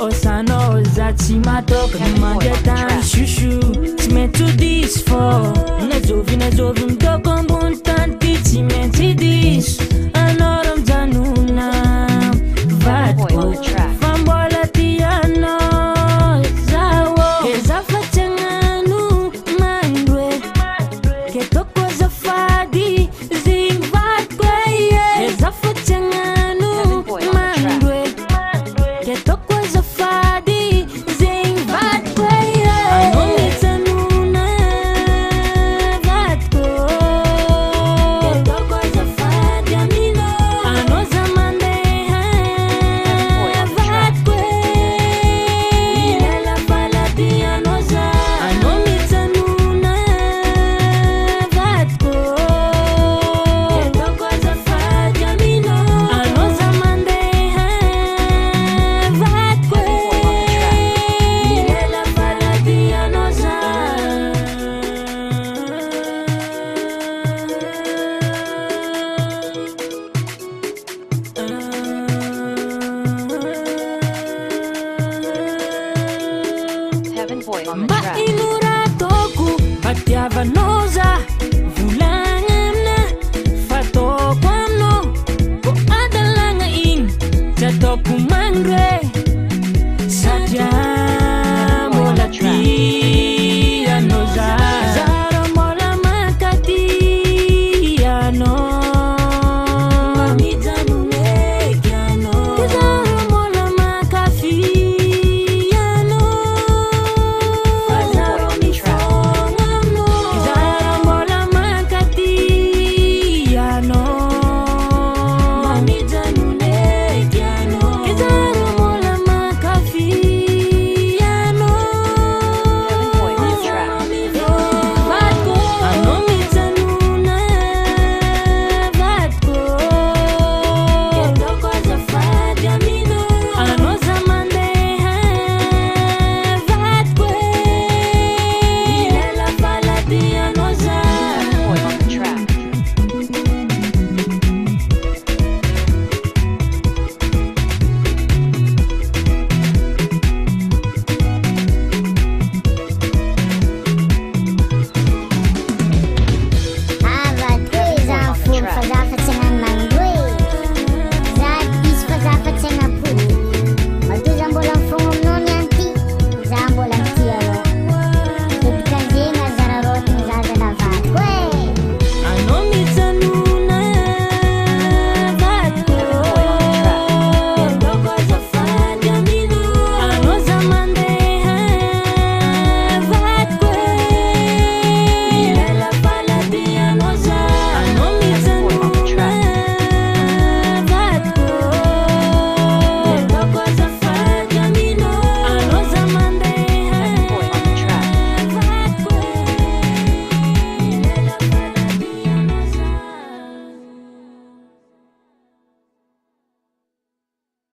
Osano zatsima toka magatan shushu Timetu dis for Nazovi mtoko mbuntanti Timenti dis Anoram januna Vatko Fambola tiano Zawo Kezafa changanu Mandwe Ketoko zafadi Zing vatkwe Kezafa changanu Mandwe Ketoko zafadi Zing vatkwe Anoni tanuna Vatko Ketoko zafadi amino Ano zamandeha Vatkwe Ilela faladi anoza Anoni tanuna Vatko Ketoko zafadi amino Ano zamandeha Vatkwe Ilela faladi anoza Heaven Boy on the track. Maimuratoku Patiavanoza Vulangamna Fatokwamno Ko adalanga in Jatoku mangre